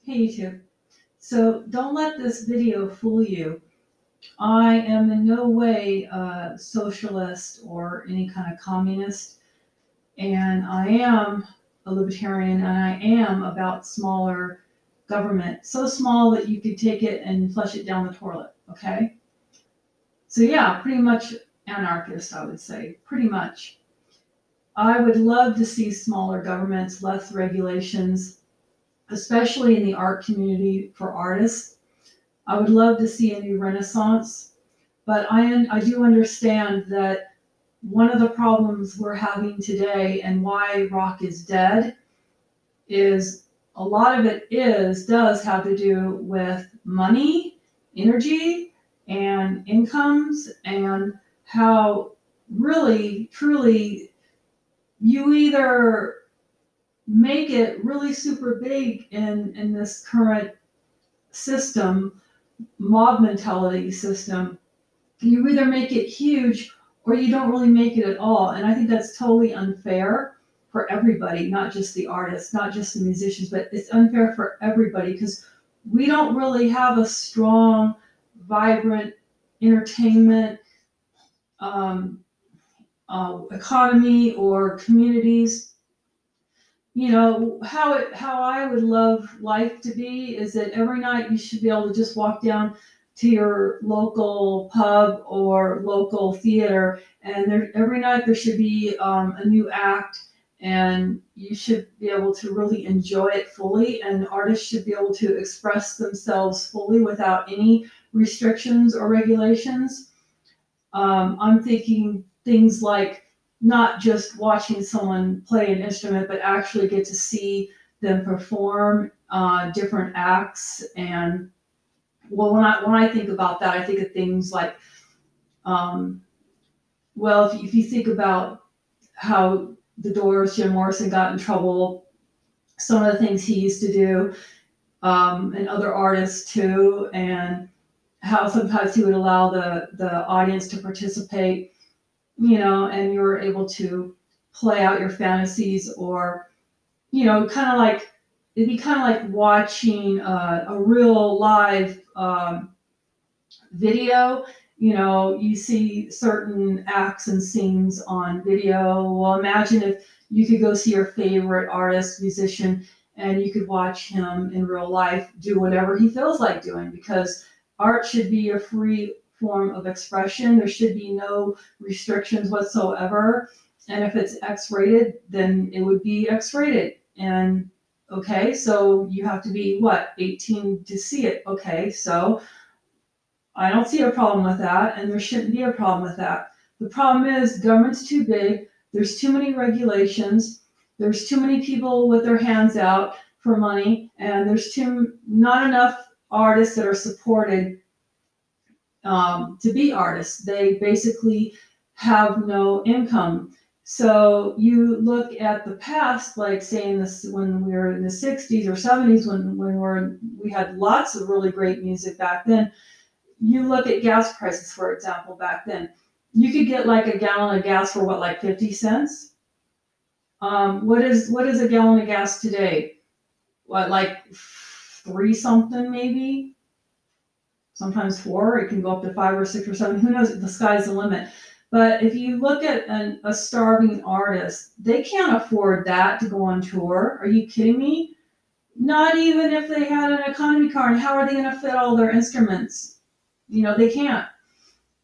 Hey YouTube. So don't let this video fool you. I am in no way a socialist or any kind of communist, and I am a libertarian, and I am about smaller government. So small that you could take it and flush it down the toilet, okay? So yeah, pretty much anarchist, I would say, pretty much. I would love to see smaller governments, less regulations, especially in the art community for artists. I would love to see a new renaissance, but I do understand that one of the problems we're having today and why rock is dead is a lot of it does have to do with money, energy, and incomes, and how really, truly, you either make it really super big in this current system, mob mentality system. You either make it huge or you don't really make it at all. And I think that's totally unfair for everybody, not just the artists, not just the musicians, but it's unfair for everybody because we don't really have a strong, vibrant entertainment economy or communities. You know how I would love life to be is that every night you should be able to just walk down to your local pub or local theater, and every night there should be a new act, and you should be able to really enjoy it fully, and artists should be able to express themselves fully without any restrictions or regulations. I'm thinking things like not just watching someone play an instrument, but actually get to see them perform different acts. And well, when I think about that, I think of things like, well, if you think about how the Doors, Jim Morrison got in trouble, some of the things he used to do, and other artists too, and how sometimes he would allow the audience to participate, and you're able to play out your fantasies, or, kind of like, it'd be kind of like watching a real live video. You see certain acts and scenes on video. Well, imagine if you could go see your favorite artist, musician, and you could watch him in real life do whatever he feels like doing, because art should be a free form of expression. There should be no restrictions whatsoever. And if it's X-rated, then it would be X-rated. And okay, so you have to be what, 18 to see it. Okay, so I don't see a problem with that, and there shouldn't be a problem with that. The problem is government's too big, there's too many regulations, there's too many people with their hands out for money, and there's not enough artists that are supported to be artists. They basically have no income. So you look at the past, like saying this when we were in the 60s or 70s, when we had lots of really great music back then. You look at gas prices, for example, back then. You could get like a gallon of gas for what, like 50 cents? What is a gallon of gas today? What, like 3 something maybe? Sometimes 4. It can go up to 5 or 6 or 7. Who knows? The sky's the limit. But if you look at a starving artist, they can't afford that to go on tour. Are you kidding me? Not even if they had an economy car. And how are they going to fit all their instruments? They can't.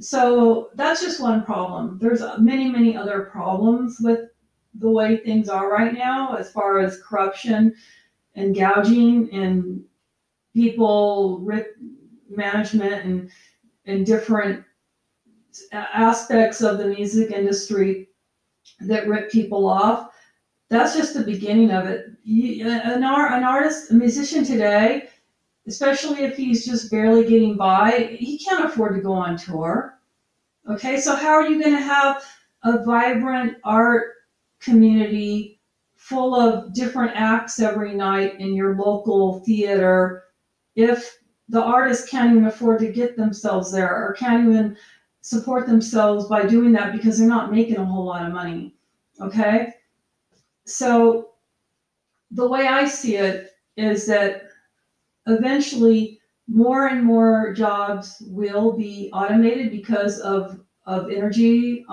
So that's just one problem. There's many, many other problems with the way things are right now, as far as corruption and gouging and people management and different aspects of the music industry that rip people off. That's just the beginning of it. An artist, a musician today, especially if he's just barely getting by, he can't afford to go on tour. Okay, so how are you going to have a vibrant art community full of different acts every night in your local theater if the artists can't even afford to get themselves there, or can't even support themselves by doing that because they're not making a whole lot of money? Okay, so the way I see it is that eventually more and more jobs will be automated because of energy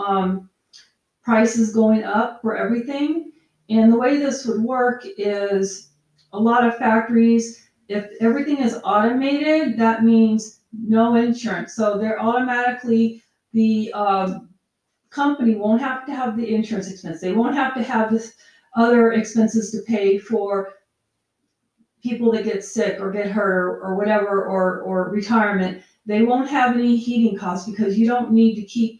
prices going up for everything. And the way this would work is a lot of factories, if everything is automated, that means no insurance. So they're automatically, the company won't have to have the insurance expense. They won't have to have this other expenses to pay for people that get sick or get hurt or whatever, or retirement. They won't have any heating costs because you don't need to keep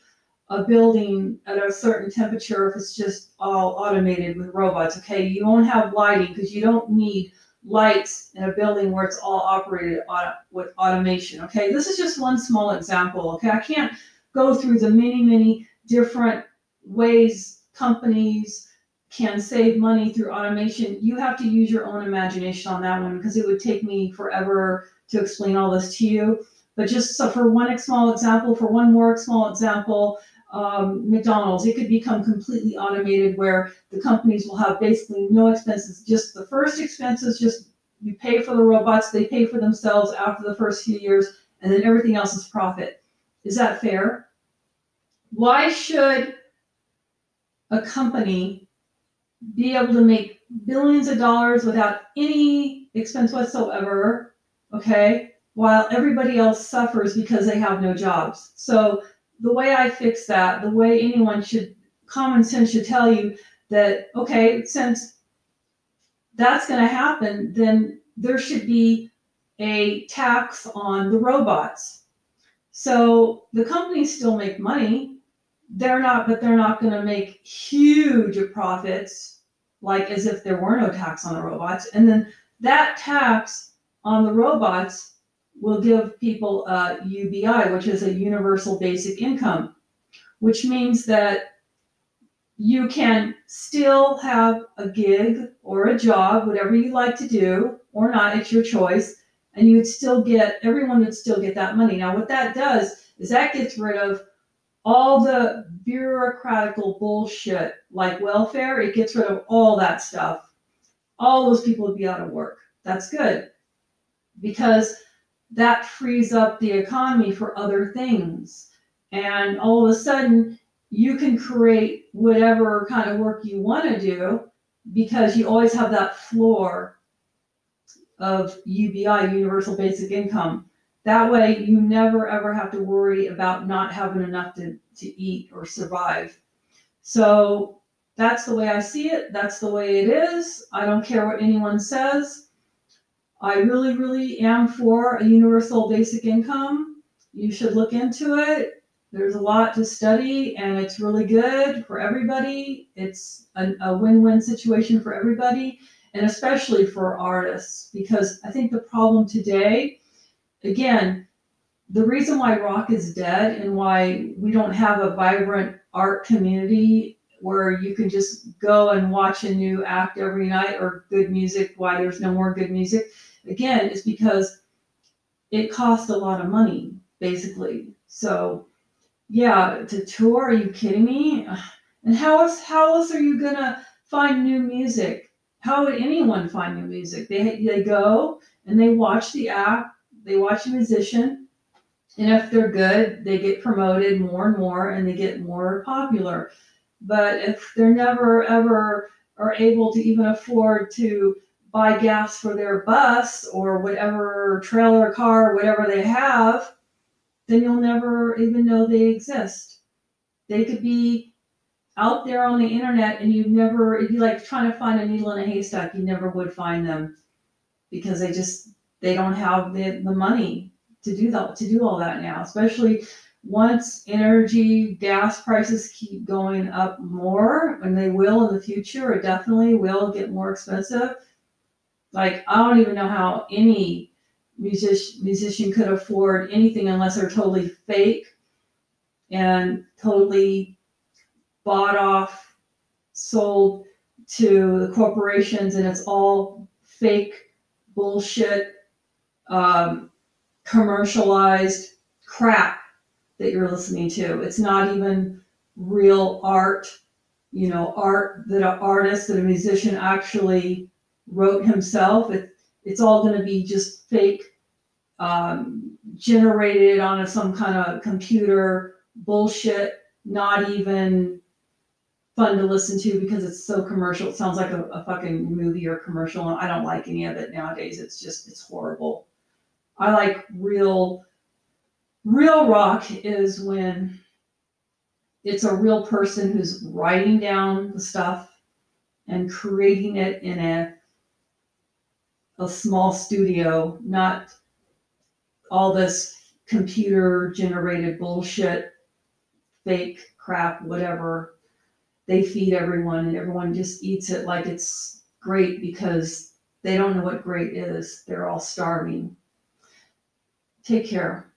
a building at a certain temperature if it's just all automated with robots. Okay, you won't have lighting because you don't need lights in a building where it's all operated with automation. Okay, this is just one small example. Okay, I can't go through the many different ways companies can save money through automation. You have to use your own imagination on that one because it would take me forever to explain all this to you. But just so for one small example, McDonald's, it could become completely automated where the companies will have basically no expenses. Just the first expenses, just you pay for the robots, they pay for themselves after the first few years, and then everything else is profit. Is that fair? Why should a company be able to make billions of dollars without any expense whatsoever, okay, while everybody else suffers because they have no jobs? So the way I fix that, the way anyone should, common sense should tell you that, okay, since that's going to happen, then there should be a tax on the robots. So the companies still make money. They're not going to make huge profits, like as if there were no tax on the robots. And then that tax on the robots will give people a UBI, which is a universal basic income, which means that you can still have a gig or a job, whatever you like to do, or not, it's your choice, and everyone would still get that money. Now, what that does is that gets rid of all the bureaucratical bullshit like welfare. It gets rid of all that stuff. All those people would be out of work. That's good, because that frees up the economy for other things. And all of a sudden, you can create whatever kind of work you want to do because you always have that floor of UBI, universal basic income. That way, you never ever have to worry about not having enough to eat or survive. So that's the way I see it. That's the way it is. I don't care what anyone says. I really am for a universal basic income. You should look into it. There's a lot to study, and it's really good for everybody. It's a win-win situation for everybody, and especially for artists, because I think the problem today, again, the reason why rock is dead and why we don't have a vibrant art community where you can just go and watch a new act every night, or good music, why there's no more good music, again, is because it costs a lot of money, basically. So, yeah, to tour, are you kidding me? And how else are you going to find new music? How would anyone find new music? They go and they watch the act, they watch a musician, and if they're good, they get promoted more and more, and they get more popular. But if they're never ever are able to even afford to buy gas for their bus or whatever trailer car, whatever they have, then you'll never even know they exist. They could be out there on the internet, and it'd be like trying to find a needle in a haystack. You never would find them because they don't have the money to do all that now, especially once energy, gas prices keep going up more, and they will in the future. It definitely will get more expensive. Like, I don't even know how any musician could afford anything unless they're totally fake and totally bought off, sold to the corporations, and it's all fake bullshit, commercialized crap that you're listening to. It's not even real art, art that an artist, that a musician actually wrote himself. It's all going to be just fake, generated on some kind of computer bullshit, not even fun to listen to because it's so commercial. It sounds like a fucking movie or commercial, and I don't like any of it nowadays. It's horrible. I like real rock is when it's a real person who's writing down the stuff and creating it in a small studio, not all this computer generated bullshit, fake crap, whatever they feed everyone, and everyone just eats it like it's great because they don't know what great is. They're all starving. Take care.